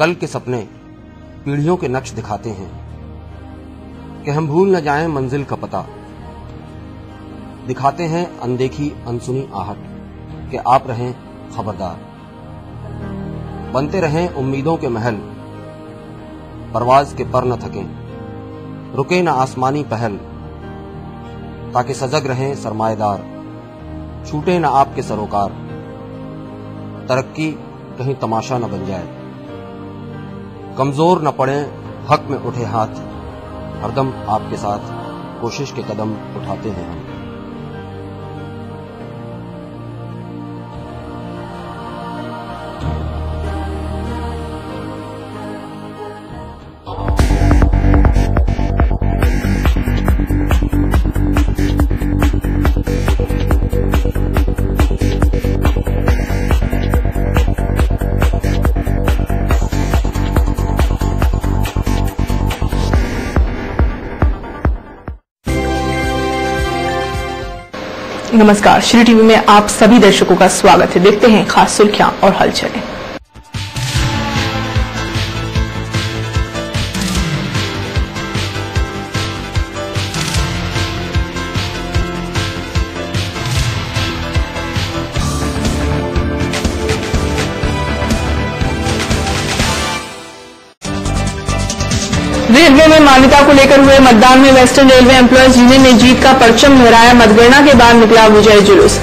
कल के सपने पीढ़ियों के नक्श दिखाते हैं कि हम भूल न जाएं मंजिल का पता। दिखाते हैं अनदेखी अनसुनी आहट कि आप रहें खबरदार। बनते रहें उम्मीदों के महल, परवाज के पर न थकें, रुके न आसमानी पहल, ताकि सजग रहें सरमाएदार, छूटे न आपके सरोकार, तरक्की कहीं तमाशा न बन जाए, कमजोर न पड़े हक में उठे हाथ, हरदम आपके साथ कोशिश के कदम उठाते हैं हम। नमस्कार, श्री टीवी में आप सभी दर्शकों का स्वागत है। देखते हैं खास सुर्खियां और हलचलें। रेलवे में मान्यता को लेकर हुए मतदान में वेस्टर्न रेलवे एम्प्लॉयज यूनियन ने जीत का परचम लहराया। मतगणना के बाद निकला विजय जुलूस।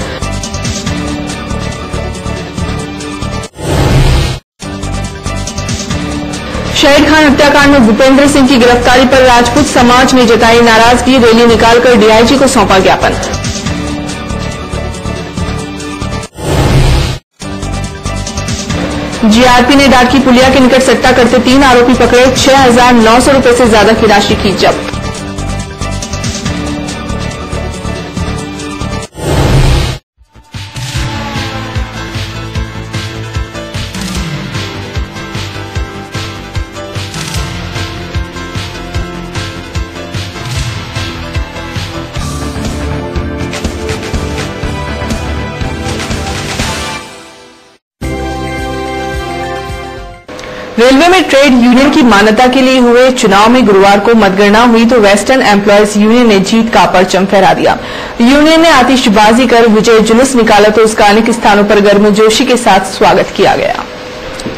शहीद खान हत्याकांड में भूपेंद्र सिंह की गिरफ्तारी पर राजपूत समाज ने जताई नाराजगी। रैली निकालकर डीआईजी को सौंपा ज्ञापन। जीआरपी ने डाकी पुलिया के निकट सट्टा करते 3 आरोपी पकड़े। 6,900 रुपए से ज्यादा की राशि की जब्त। रेलवे में ट्रेड यूनियन की मान्यता के लिए हुए चुनाव में गुरुवार को मतगणना हुई तो वेस्टर्न एम्प्लॉयज यूनियन ने जीत का परचम फहरा दिया। यूनियन ने आतिशबाजी कर विजय जुलूस निकाला तो उसका अनेक स्थानों पर गर्मजोशी के साथ स्वागत किया गया।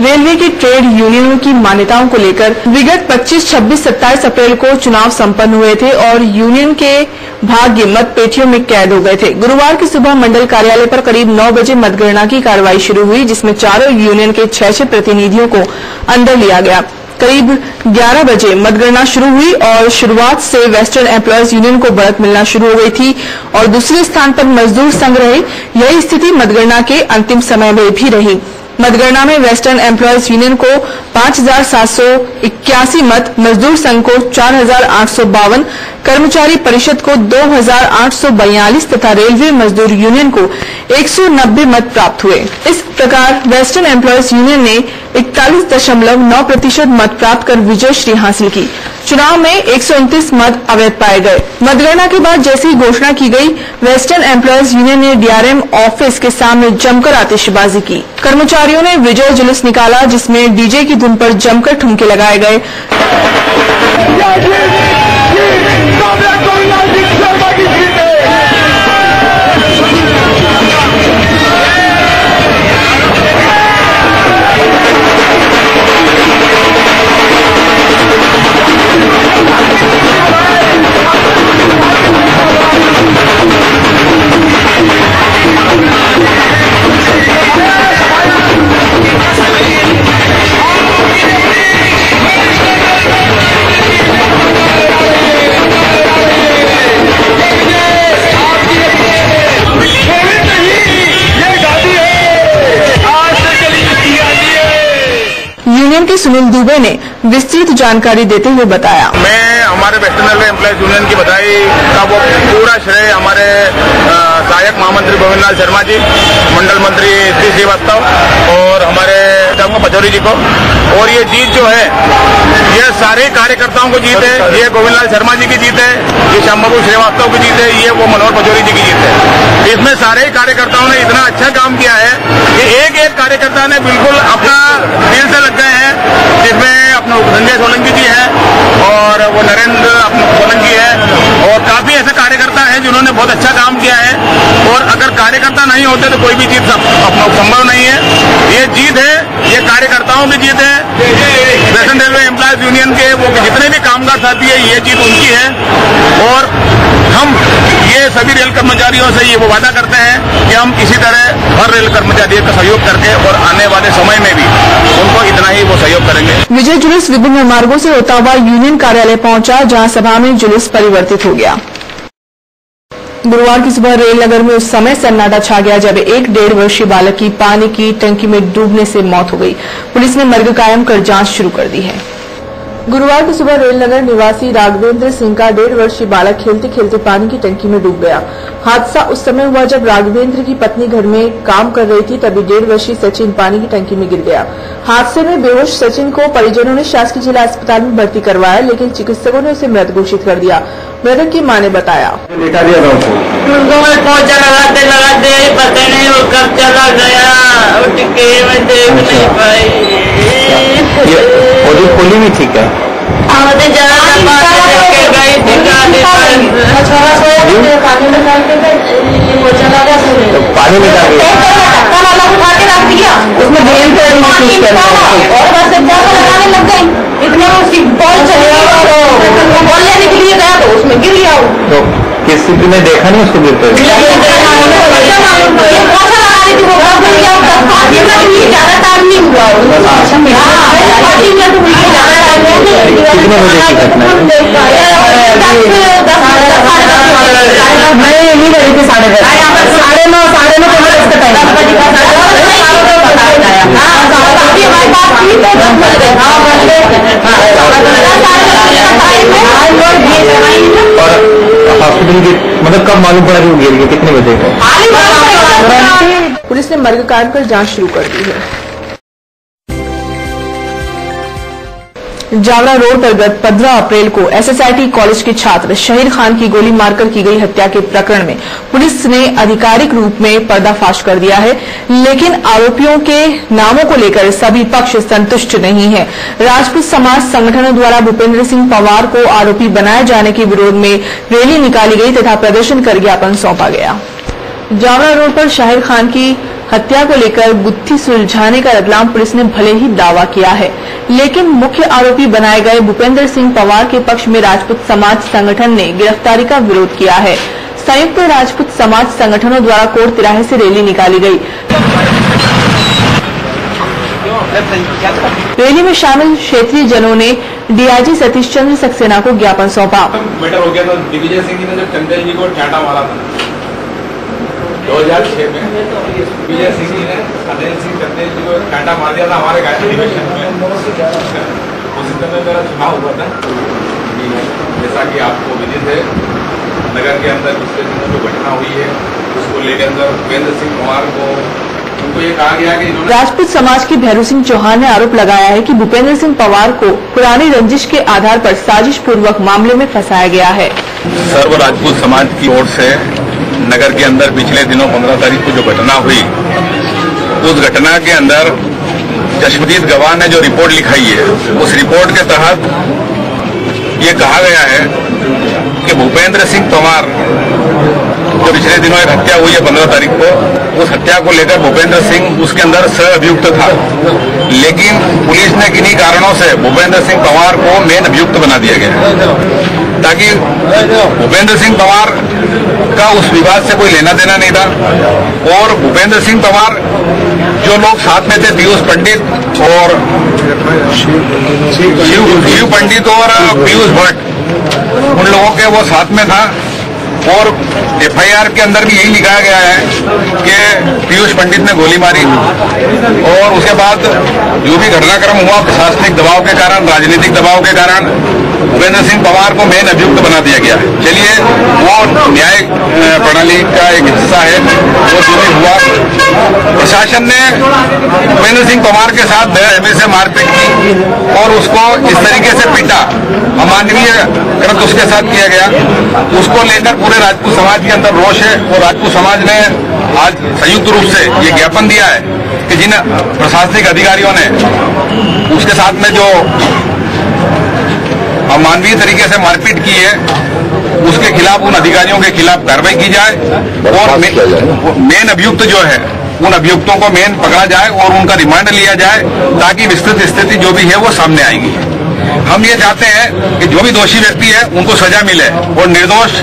रेलवे की ट्रेड यूनियनों की मान्यताओं को लेकर विगत 25, 26, 27 अप्रैल को चुनाव संपन्न हुए थे और यूनियन के भाग्य मत पेटियों में कैद हो गए थे। गुरुवार की सुबह मंडल कार्यालय पर करीब 9 बजे मतगणना की कार्रवाई शुरू हुई, जिसमें चारों यूनियन के 6 प्रतिनिधियों को अंदर लिया गया। करीब 11 बजे मतगणना शुरू हुई और शुरुआत से वेस्टर्न एम्प्लॉयज यूनियन को बढ़त मिलना शुरू हो गई थी और दूसरे स्थान पर मजदूर संघ रहे। यही स्थिति मतगणना के अंतिम समय में भी रही। मतगणना में वेस्टर्न एम्प्लॉयज यूनियन को 5,781 मत, मजदूर संघ को 4,852, कर्मचारी परिषद को 2,842 तथा रेलवे मजदूर यूनियन को 190 मत प्राप्त हुए। इस प्रकार वेस्टर्न एम्प्लॉयज यूनियन ने 41.9% मत प्राप्त कर विजयश्री हासिल की। चुनाव में 129 मत अवैध पाए गए। मतगणना के बाद जैसे ही घोषणा की गई, वेस्टर्न एम्प्लॉयज यूनियन ने डीआरएम ऑफिस के सामने जमकर आतिशबाजी की। कर्मचारियों ने विजय जुलूस निकाला, जिसमें डीजे की धुन पर जमकर ठुमके लगाए गए। सुनील दुबे ने विस्तृत जानकारी देते हुए बताया। मैं हमारे वेस्टर्न रेलवे एम्प्लॉयज यूनियन की बधाई का वो पूरा श्रेय हमारे सहायक महामंत्री गोविंद लाल शर्मा जी, मंडल मंत्री श्री श्रीवास्तव और हमारे पचौरी जी को। और ये जीत जो है ये सारे कार्यकर्ताओं को जीत है, ये गोविंद लाल शर्मा जी की जीत है, ये श्यामबाबू श्रीवास्तव की जीत है, ये वो मनोहर पचौरी जी की जीत है। इसमें सारे कार्यकर्ताओं ने इतना अच्छा काम किया है कि एक एक कार्यकर्ता ने बिल्कुल अपना दिल से लग गए हैं और वो नरेंद्र सोलंकी है और काफी ऐसे कार्यकर्ता हैं जिन्होंने बहुत अच्छा काम किया है। और अगर कार्यकर्ता नहीं होते तो कोई भी जीत संभव नहीं है। ये जीत है, ये कार्यकर्ताओं की जीत है। वेस्टर्न रेलवे एम्प्लॉयज यूनियन के वो जितने भी कामगार साथी है, ये जीत उनकी है। और हम ये सभी रेल कर्मचारियों से ये वो वादा करते हैं कि हम इसी तरह हर रेल कर्मचारियों का सहयोग करके और आने वाले समय में भी उनको इतना ही वो सहयोग करेंगे। विजय जुलूस विभिन्न मार्गों से होता हुआ यूनियन कार्यालय पहुंचा, जहां सभा में जुलूस परिवर्तित हो गया। गुरुवार की सुबह रेल नगर में उस समय सन्नाटा छा गया जब एक 1.5 वर्षीय बालक की पानी की टंकी में डूबने से मौत हो गई। पुलिस ने मर्ग कायम कर जांच शुरू कर दी है। गुरुवार की सुबह रेलनगर निवासी राघवेंद्र सिंह का 1.5 वर्षीय बालक खेलते खेलते पानी की टंकी में डूब गया। हादसा उस समय हुआ जब राघवेंद्र की पत्नी घर में काम कर रही थी, तभी 1.5 वर्षीय सचिन पानी की टंकी में गिर गया। हादसे में बेहोश सचिन को परिजनों ने शासकीय जिला अस्पताल में भर्ती करवाया, लेकिन चिकित्सकों ने उसे मृत घोषित कर दिया। मृतक की मां ने बताया, पोछा लगाते लगाते पता नहीं वो कब चला गया, उठ के मैं देख नहीं पाई। खोली भी ठीक है, पानी में उठा के रख दिया, उसमें लगाने लग गई। इतने उसकी बॉल चली और बॉल लेने के लिए गया तो उसमें गिर गया। तो किसी ने देखा नहीं उसको गिरते? ज्यादा टाइम नहीं हुआ, कितने बजे की घटना है? मैं यही रही थी 9:30 और हॉस्पिटल की मतलब कब मालूम पड़ा कि वो गिर गया, कितने बजे? पुलिस ने मर्ग कायम कर जांच शुरू कर दी है। जावरा रोड पर गत 15 अप्रैल को SSIT कॉलेज के छात्र शहीर खान की गोली मारकर की गई हत्या के प्रकरण में पुलिस ने आधिकारिक रूप में पर्दाफाश कर दिया है, लेकिन आरोपियों के नामों को लेकर सभी पक्ष संतुष्ट नहीं है। राजपूत समाज संगठनों द्वारा भूपेंद्र सिंह पवार को आरोपी बनाए जाने के विरोध में रैली निकाली गई तथा प्रदर्शन कर ज्ञापन सौंपा गया। जावरा रोड पर शाहिर खान की हत्या को लेकर गुत्थी सुलझाने का रतलाम पुलिस ने भले ही दावा किया है, लेकिन मुख्य आरोपी बनाए गए भूपेंद्र सिंह पवार के पक्ष में राजपूत समाज संगठन ने गिरफ्तारी का विरोध किया है। संयुक्त राजपूत समाज संगठनों द्वारा कोट तिराहे से रैली निकाली गई। रैली में शामिल क्षेत्रीय जनों ने DIG सतीश चंद्र सक्सेना को ज्ञापन सौंपा। मैटर हो गया था दिग्विजय सिंह ने जब चंदेल जी को चांटा मारा था 2006 में, विजय सिंह जी ने अनिल सिंह चंदेल जी को कांटा मार दिया था हमारे गायत्री अधिवेशन में। उसी समय मेरा चुनाव हुआ था। जैसा कि आपको विदित है, नगर के अंदर पिछले दिनों जो घटना हुई है उसको लेकर भूपेंद्र सिंह पवार को उनको ये कहा गया कि राजपूत समाज के भैरू सिंह चौहान ने आरोप लगाया है कि भूपेंद्र सिंह पवार को पुरानी रंजिश के आधार पर साजिश पूर्वक मामले में फंसाया गया है। सर्व राजपूत समाज की ओर से नगर के अंदर पिछले दिनों 15 तारीख को जो घटना हुई, उस घटना के अंदर चश्मदीद गवाह ने जो रिपोर्ट लिखाई है, उस रिपोर्ट के तहत ये कहा गया है कि भूपेंद्र सिंह पवार जो पिछले दिनों एक हत्या हुई है 15 तारीख को, उस हत्या को लेकर भूपेंद्र सिंह उसके अंदर सह अभियुक्त था, लेकिन पुलिस ने किन्हीं कारणों से भूपेंद्र सिंह पवार को मेन अभियुक्त बना दिया गया ताकि भूपेंद्र सिंह पवार का उस विवाद से कोई लेना देना नहीं था। और भूपेंद्र सिंह पवार जो लोग साथ में थे, पीयूष पंडित और शिव पंडित और पीयूष भट्ट, उन लोगों के वो साथ में था। और FIR के अंदर भी यही लिखा गया है कि पीयूष पंडित ने गोली मारी और उसके बाद जो भी घटनाक्रम हुआ प्रशासनिक दबाव के कारण, राजनीतिक दबाव के कारण भूपेंद्र सिंह पवार को मेन अभियुक्त बना दिया गया। चलिए, वो न्याय प्रणाली का एक हिस्सा है, वो जो भी हुआ। प्रशासन ने भूपेंद्र सिंह पवार के साथ बेरहमी से मारपीट की और उसको इस तरीके से पीटा, अमानवीय कृत्य उसके साथ किया गया। उसको लेकर पूरे राजपूत समाज के अंदर रोष है और राजपूत समाज ने आज संयुक्त रूप से ये ज्ञापन दिया है कि जिन प्रशासनिक अधिकारियों ने उसके साथ में जो अमानवीय तरीके से मारपीट की है उसके खिलाफ, उन अधिकारियों के खिलाफ कार्रवाई की जाए और मेन अभियुक्त जो है उन अभियुक्तों को मेन पकड़ा जाए और उनका रिमांड लिया जाए ताकि विस्तृत स्थिति जो भी है वो सामने आएगी। हम ये चाहते हैं कि जो भी दोषी व्यक्ति है उनको सजा मिले और निर्दोष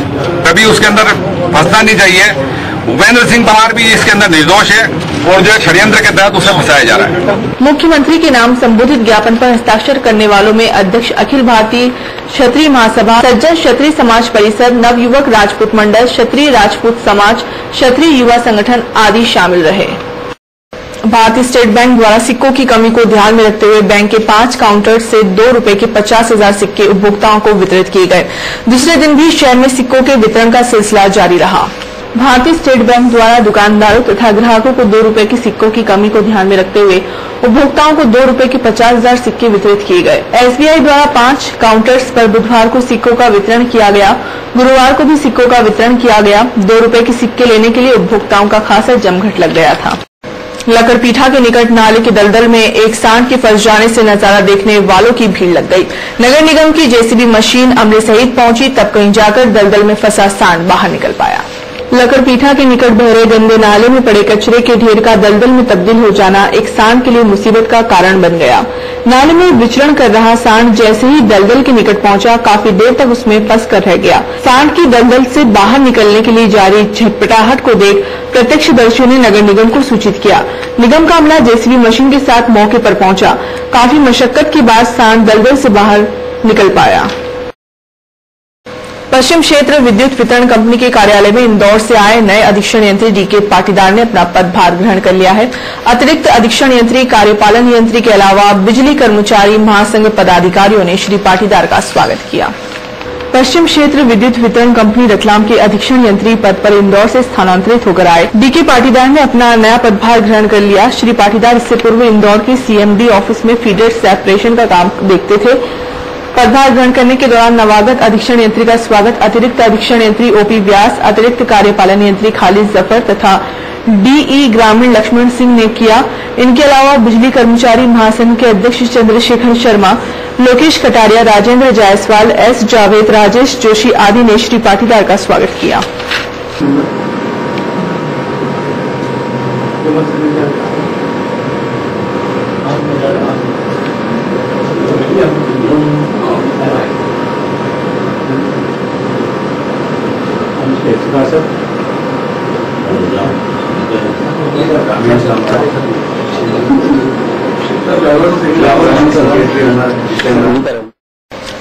कभी उसके अंदर फंसना नहीं चाहिए। भूपेंद्र सिंह तंवर भी इसके अंदर निर्दोष है और जो षड्यंत्र के तहत उसे फंसाया जा रहा है। मुख्यमंत्री के नाम संबोधित ज्ञापन पर हस्ताक्षर करने वालों में अध्यक्ष अखिल भारतीय क्षत्रिय महासभा, सज्जन क्षत्रिय समाज परिषद, नवयुवक राजपूत मंडल, क्षत्रिय राजपूत समाज, क्षत्रिय युवा संगठन आदि शामिल रहे। भारतीय स्टेट बैंक द्वारा सिक्कों की कमी को ध्यान में रखते हुए बैंक के 5 काउंटर से 2 रुपए के 50,000 सिक्के उपभोक्ताओं को वितरित किए गए। दूसरे दिन भी शहर में सिक्कों के वितरण का सिलसिला जारी रहा। भारतीय स्टेट बैंक द्वारा दुकानदारों तथा ग्राहकों को 2 रुपए के सिक्कों की कमी को ध्यान में रखते हुए उपभोक्ताओं को 2 रुपए के 50,000 सिक्के वितरित किए गए। SBI द्वारा 5 काउंटर्स पर बुधवार को सिक्कों का वितरण किया गया। गुरुवार को भी सिक्कों का वितरण किया गया। 2 रुपए के सिक्के लेने के लिए उपभोक्ताओं का खासा जमघट लग गया था। लकड़पीठा के निकट नाले के दलदल में एक सांड के फंस जाने से नजारा देखने वालों की भीड़ लग गई। नगर निगम की JCB मशीन अमले सहित पहुंची, तब कहीं जाकर दलदल में फंसा सांड बाहर निकल पाया। लकड़पीठा के निकट बहरे गंदे नाले में पड़े कचरे के ढेर का दलदल में तब्दील हो जाना एक सांड के लिए मुसीबत का कारण बन गया। नाले में विचरण कर रहा सांड जैसे ही दलदल के निकट पहुंचा, काफी देर तक उसमें फंस कर रह गया। सांड की दलदल से बाहर निकलने के लिए जारी झटपटाहट को देख प्रत्यक्षदर्शियों ने नगर निगम को सूचित किया। निगम का अमला JCB मशीन के साथ मौके पर पहुंचा। काफी मशक्कत के बाद सांड दलदल से बाहर निकल पाया। पश्चिम क्षेत्र विद्युत वितरण कंपनी के कार्यालय में इंदौर से आए नए अधीक्षण यंत्री DK पाटीदार ने अपना पदभार ग्रहण कर लिया है। अतिरिक्त अधीक्षण यंत्री, कार्यपालन यंत्री के अलावा बिजली कर्मचारी महासंघ पदाधिकारियों ने श्री पाटीदार का स्वागत किया। पश्चिम क्षेत्र विद्युत वितरण कंपनी रतलाम के अधीक्षण यंत्री पद पर इंदौर से स्थानांतरित होकर आए DK पाटीदार ने अपना नया पदभार ग्रहण कर लिया। श्री पाटीदार इससे पूर्व इंदौर के CMD ऑफिस में फीडर सेपरेशन का काम देखते थे। पदभार ग्रहण करने के दौरान नवागत अधीक्षण यंत्री का स्वागत अतिरिक्त अधीक्षण यंत्री OP व्यास, अतिरिक्त कार्यपालन यंत्री खालिद जफर तथा DE ग्रामीण लक्ष्मण सिंह ने किया। इनके अलावा बिजली कर्मचारी महासंघ के अध्यक्ष चंद्रशेखर शर्मा, लोकेश कटारिया, राजेंद्र जायसवाल, S जावेद, राजेश जोशी आदि ने श्री पाटीदार का स्वागत किया।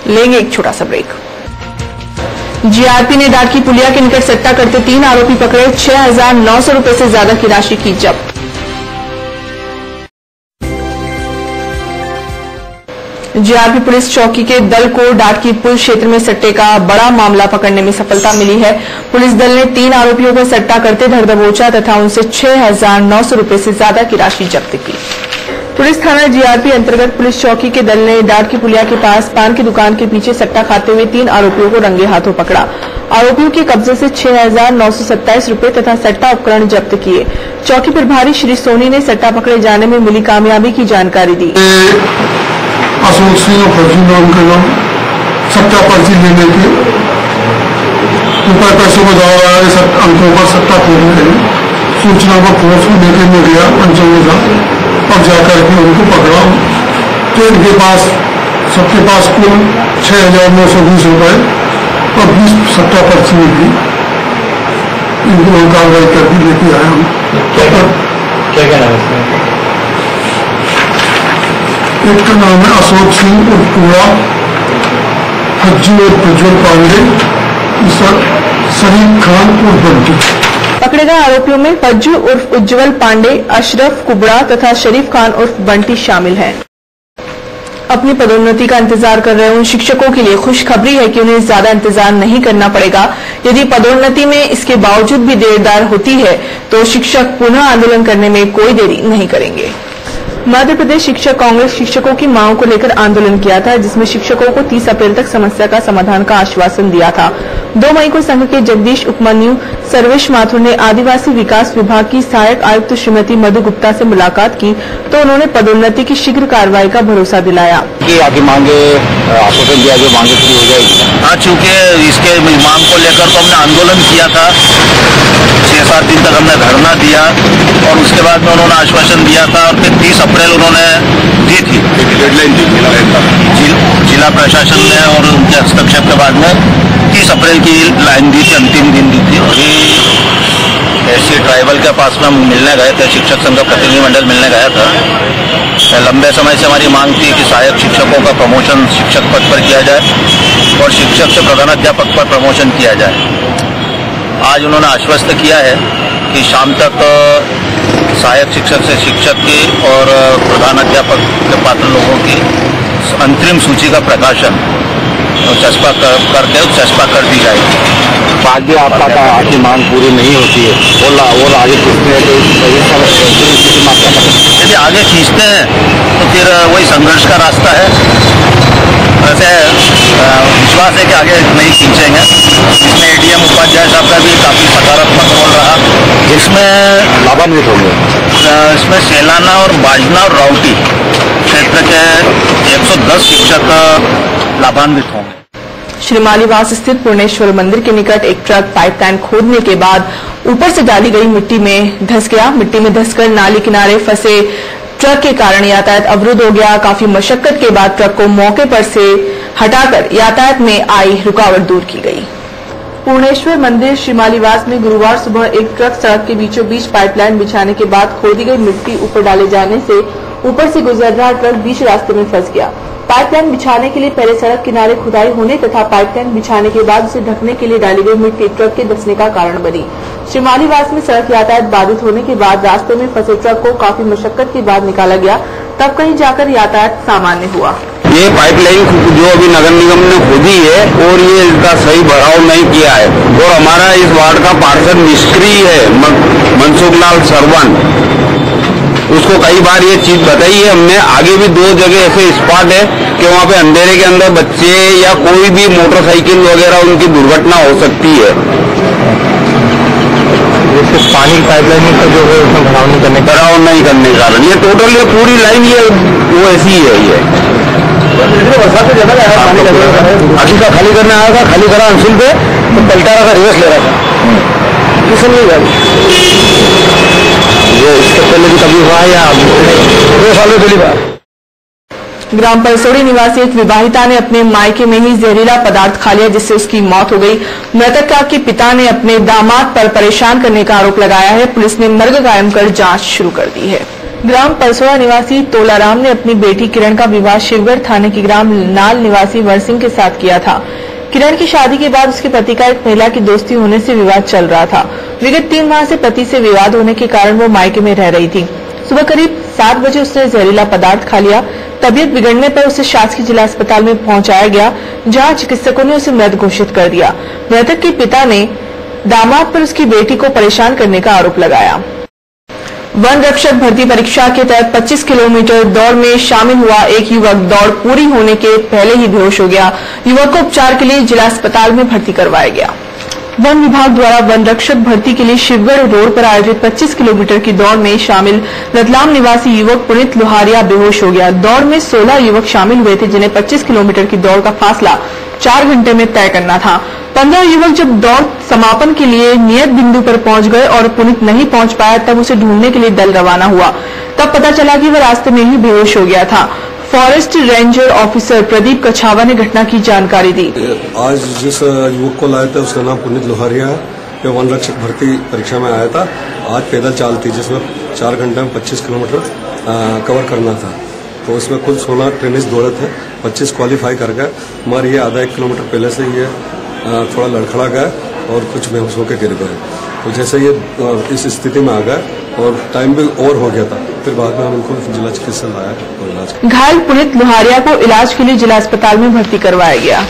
लेंगे एक छोटा सा ब्रेक। GRP ने डाकी पुलिया के निकट सट्टा करते 3 आरोपी पकड़े, 6,900 रुपए से ज्यादा की राशि की जब्त। GRP पुलिस चौकी के दल को डाकी पुल क्षेत्र में सट्टे का बड़ा मामला पकड़ने में सफलता मिली है। पुलिस दल ने 3 आरोपियों को सट्टा करते धर दबोचा तथा उनसे 6,900 रुपए से ज्यादा की राशि जब्त की। पुलिस थाना GRP अंतर्गत पुलिस चौकी के दल ने डाकी पुलिया के पास पान की दुकान के पीछे सट्टा खाते हुए 3 आरोपियों को रंगे हाथों पकड़ा। आरोपियों के कब्जे से 6,927 रुपए तथा सट्टा उपकरण जब्त किए। चौकी प्रभारी श्री सोनी ने सट्टा पकड़े जाने में मिली कामयाबी की जानकारी दी। अशोक सिंह और फर्जी नाम के नाम सट्टा पर्ची लेने के ऊपर पैसों को जा रहा है, अंकों पर सट्टा खोल रहे हैं। सूचना पर फोर्स को लेकर में गया पंचमी का और जाकर के उनको पकड़ा तो इनके पास सबके पास कुल 6,920 रुपए और 20 सट्टा पर्ची थी। इनको कार्रवाई करके लेके आए हम। क्या नाम है? एक का नाम है अशोक सिंह उर्फ पूरा, हज्जू और प्रज्वल पांडे, शरीफ खान उर्फ बंटी। पकड़े गए आरोपियों में फज्जू उर्फ उज्जवल पांडे, अशरफ कुबड़ा तथा शरीफ खान उर्फ बंटी शामिल हैं। अपनी पदोन्नति का इंतजार कर रहे उन शिक्षकों के लिए खुशखबरी है कि उन्हें ज्यादा इंतजार नहीं करना पड़ेगा। यदि पदोन्नति में इसके बावजूद भी देरदार होती है तो शिक्षक पुनः आंदोलन करने में कोई देरी नहीं करेंगे। मध्य प्रदेश शिक्षक कांग्रेस शिक्षकों की मांगों को लेकर आंदोलन किया था, जिसमें शिक्षकों को 30 अप्रैल तक समस्या का समाधान का आश्वासन दिया था। 2 मई को संघ के जगदीश उपमन्यु सर्वेश माथुर ने आदिवासी विकास विभाग की सहायक आयुक्त श्रीमती मधु गुप्ता से मुलाकात की तो उन्होंने पदोन्नति की शीघ्र कार्रवाई का भरोसा दिलाया। आगे मांगे आश्वासन दिया जो मांगे पूरी हो जाएगी। हाँ, चूँकि इसके मांग को लेकर तो हमने आंदोलन किया था, 6-7 दिन तक हमने धरना दिया और उसके बाद में उन्होंने आश्वासन दिया था और फिर 30 अप्रैल उन्होंने दी थी, डेडलाइन दी थी जिला प्रशासन ने और उनके हस्तक्षेप के बाद में 30 अप्रैल की लाइन दी थी, अंतिम दिन दी थी। और ऐसी ट्राइबल के पास में हम मिलने गए थे, शिक्षक संघ का प्रतिनिधिमंडल मिलने गया था। लंबे समय से हमारी मांग थी कि सहायक शिक्षकों का प्रमोशन शिक्षक पद पर किया जाए और शिक्षक से प्रधानाध्यापक पर प्रमोशन किया जाए। आज उन्होंने आश्वस्त किया है कि शाम तक सहायक शिक्षक से शिक्षक की और प्रधानाध्यापक के पात्र लोगों की अंतरिम सूची का प्रकाशन चस्पा कर दी जाएगी। बाद भी आपकी मांग पूरी नहीं होती है, वो आगे खींचते हैं यदि आगे खींचते हैं तो फिर वही संघर्ष का रास्ता है। वैसे विश्वास है कि आगे नहीं खींचेंगे। इसमें एडीएम उपाध्याय साहब का भी काफी सकारात्मक रोल रहा, जिसमें लाभान्वित होंगे। इसमें सेलाना और बाजना और राउटी क्षेत्र के 110 शिक्षक लाभान्वित होंगे। श्री मालीवास स्थित पूर्णेश्वर मंदिर के निकट एक ट्रक पाइपलाइन खोदने के बाद ऊपर से डाली गई मिट्टी में धंस गया। मिट्टी में धंसकर नाली किनारे फंसे ट्रक के कारण यातायात अवरुद्ध हो गया। काफी मशक्कत के बाद ट्रक को मौके पर से हटाकर यातायात में आई रुकावट दूर की गई। पूर्णेश्वर मंदिर श्री मालीवास में गुरुवार सुबह एक ट्रक सड़क के बीचों बीच पाइपलाइन बिछाने के बाद खोदी गई मिट्टी ऊपर डाले जाने से ऊपर से गुजर रहा ट्रक बीच रास्ते में फंस गया। पाइपलाइन बिछाने के लिए पहले सड़क किनारे खुदाई होने तथा पाइपलाइन बिछाने के बाद उसे ढकने के लिए डाली गई मिट्टी ट्रक के धंसने का कारण बनी। श्री मालीवास में सड़क यातायात बाधित होने के बाद रास्ते में फंसे ट्रक को काफी मशक्कत के बाद निकाला गया, तब कहीं जाकर यातायात सामान्य हुआ। ये पाइपलाइन जो अभी नगर निगम ने खोदी है और ये इसका सही भराव नहीं किया है और हमारा इस वार्ड का पार्षद निष्क्रिय है मनसुख लाल सरवन, उसको कई बार ये चीज बताई है हमने। आगे भी 2 जगह ऐसे स्पॉट है कि वहाँ पे अंधेरे के अंदर बच्चे या कोई भी मोटरसाइकिल वगैरह उनकी दुर्घटना हो सकती है। पानी की पाइपलाइन का जो है उसमें भराव नहीं करने के कारण ये टोटल ये पूरी लाइन ये वो ऐसी ही है। ये अभी का खाली करने आया था, खाली करा अंशुल पे तो पलटा रहा था, रिवर्स ले रहा था, किसी नहीं गाड़ी ये इससे पहले भी कभी हुआ या 2 साल में पहली बार। ग्राम परसोड़ी निवासी एक विवाहिता ने अपने मायके में ही जहरीला पदार्थ खा लिया जिससे उसकी मौत हो गई। मृतक के पिता ने अपने दामाद पर परेशान करने का आरोप लगाया है। पुलिस ने मर्ग कायम कर जांच शुरू कर दी है। ग्राम परसोड़ा निवासी तोलाराम ने अपनी बेटी किरण का विवाह शिवगढ़ थाने के ग्राम नाल निवासी वर सिंह के साथ किया था। किरण की शादी के बाद उसके पति का एक महिला की दोस्ती होने से विवाद चल रहा था। विगत 3 माह से पति से विवाद होने के कारण वो मायके में रह रही थी। सुबह करीब 7 बजे उसने जहरीला पदार्थ खा लिया। तबीयत बिगड़ने पर उसे शासकीय जिला अस्पताल में पहुंचाया गया, जहां चिकित्सकों ने उसे मृत घोषित कर दिया। मृतक के पिता ने दामाद पर उसकी बेटी को परेशान करने का आरोप लगाया। वन रक्षक भर्ती परीक्षा के तहत 25 किलोमीटर दौड़ में शामिल हुआ एक युवक दौड़ पूरी होने के पहले ही बेहोश हो गया। युवक को उपचार के लिए जिला अस्पताल में भर्ती करवाया गया। वन विभाग द्वारा वन रक्षक भर्ती के लिए शिवगढ़ रोड पर आयोजित 25 किलोमीटर की दौड़ में शामिल रतलाम निवासी युवक पुनीत लोहारिया बेहोश हो गया। दौड़ में 16 युवक शामिल हुए थे, जिन्हें 25 किलोमीटर की दौड़ का फासला 4 घंटे में तय करना था। 15 युवक जब दौड़ समापन के लिए नियत बिंदु पर पहुंच गए और पुनीत नहीं पहुंच पाया, तब उसे ढूंढने के लिए दल रवाना हुआ। तब पता चला कि वह रास्ते में ही बेहोश हो गया था। Forest ranger officer Pradeep Kachhawa ने घटना की जानकारी दी। आज जिस युवक को लाया था उसका नाम पुनीत लोहारिया है। ये वन रक्षक भर्ती परीक्षा में आया था। आज पैदल चाल थी जिसमें 4 घंटे में 25 किलोमीटर कवर करना था। तो इसमें कुल 16 ट्रेनिस दौड़े थे, 25 क्वालिफाई कर गए। मगर ये आधा 1 किलोमीटर पहले से ये थोड़ा लड़खड़ा गया और कुछ बेहोश होकर गिर गए। तो जैसे ये इस स्थिति में आ गए और टाइम भी ओवर हो गया था, फिर बाद में हम उनको जिला चिकित्सालय लाया और इलाज। घायल पुनीत लोहारिया को इलाज के लिए जिला अस्पताल में भर्ती करवाया गया।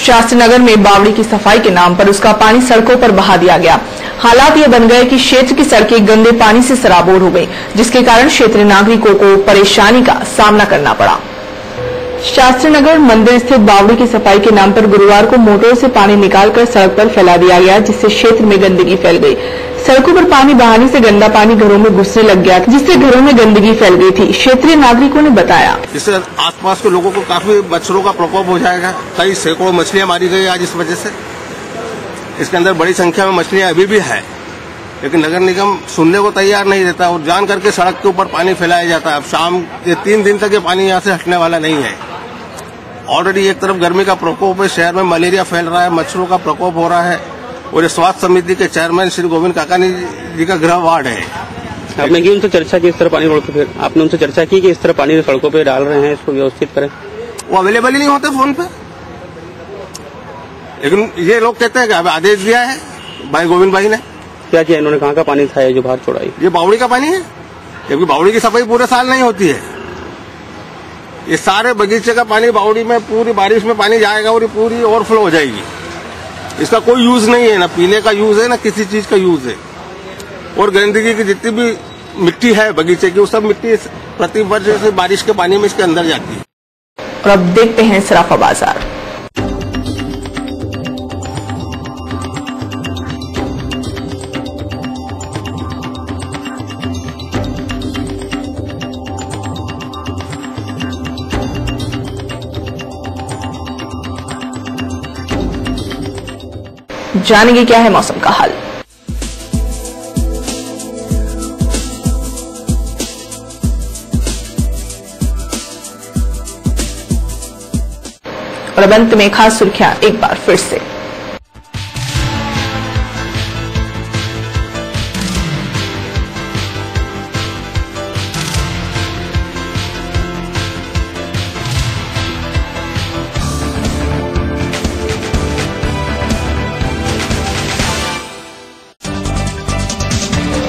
शास्त्रीनगर में बावड़ी की सफाई के नाम पर उसका पानी सड़कों पर बहा दिया गया। हालात ये बन गए कि क्षेत्र की सड़कें गंदे पानी से सराबोर हो गई, जिसके कारण क्षेत्रीय नागरिकों को परेशानी का सामना करना पड़ा। शास्त्री मंदिर स्थित बावड़ी की सफाई के नाम पर गुरुवार को मोटर से पानी निकालकर सड़क पर फैला दिया गया, जिससे क्षेत्र में गंदगी फैल गई। सड़कों पर पानी बहाने से गंदा पानी घरों में घुसने लग गया, जिससे घरों में गंदगी फैल गई थी। क्षेत्रीय नागरिकों ने बताया, इससे आसपास के लोगों को काफी मच्छरों का प्रकोप हो जाएगा। कई सैकड़ों मछलियां मारी गई आज इस वजह से। इसके अंदर बड़ी संख्या में मछलियां अभी भी है, लेकिन नगर निगम सुनने को तैयार नहीं रहता और जान करके सड़क के ऊपर पानी फैलाया जाता है। अब शाम के 3 दिन तक ये पानी यहाँ से हटने वाला नहीं है। ऑलरेडी एक तरफ गर्मी का प्रकोप है, शहर में मलेरिया फैल रहा है, मच्छरों का प्रकोप हो रहा है और ये स्वास्थ्य समिति के चेयरमैन श्री गोविंद काकानी जी का गृह वार्ड है। आपने की उनसे चर्चा की इस तरह पानी रोड पे, फिर आपने उनसे चर्चा की कि इस तरह पानी सड़कों पे डाल रहे हैं, इसको व्यवस्थित करें? वो अवेलेबल ही नहीं होते फोन पे। लेकिन ये लोग कहते हैं कि अब आदेश दिया है भाई गोविंद भाई ने। क्या किया इन्होंने? कहाँ का पानी था जो बाहर छोड़ाई? ये बावड़ी का पानी है, क्योंकि बावड़ी की सफाई पूरे साल नहीं होती है। ये सारे बगीचे का पानी बावड़ी में पूरी बारिश में पानी जाएगा और ये पूरी ओवरफ्लो हो जाएगी। इसका कोई यूज नहीं है, ना पीने का यूज है ना किसी चीज का यूज है। और गंदगी की जितनी भी मिट्टी है बगीचे की, वो सब मिट्टी प्रति वर्ष से बारिश के पानी में इसके अंदर जाती है। और अब देखते हैं सराफा बाजार। जानेंगे क्या है मौसम का हाल। और अब अंत में खास सुर्खियां एक बार फिर से।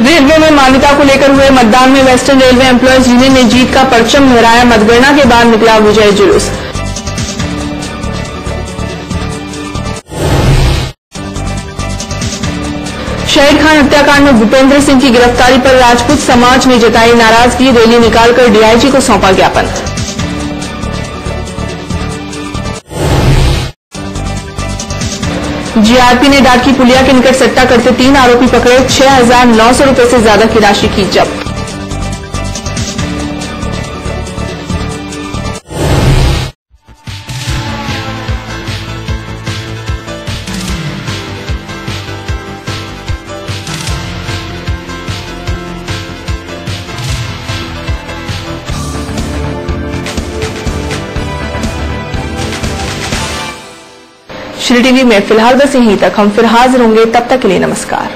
रेलवे में मान्यता को लेकर हुए मतदान में वेस्टर्न रेलवे एम्प्लॉयज यूनियन ने जीत का परचम लहराया। मतगणना के बाद निकला विजय जुलूस। शहीद खान हत्याकांड में भूपेंद्र सिंह की गिरफ्तारी पर राजपूत समाज ने जताई नाराजगी। रैली निकालकर डीआईजी को सौंपा ज्ञापन। जीआरपी ने डाकी पुलिया के निकट सट्टा करते 3 आरोपी पकड़े। 6,900 रुपए से ज्यादा की राशि की जब्त। श्री टीवी में फिलहाल बस यहीं तक। हम फिर हाजिर होंगे, तब तक के लिए नमस्कार।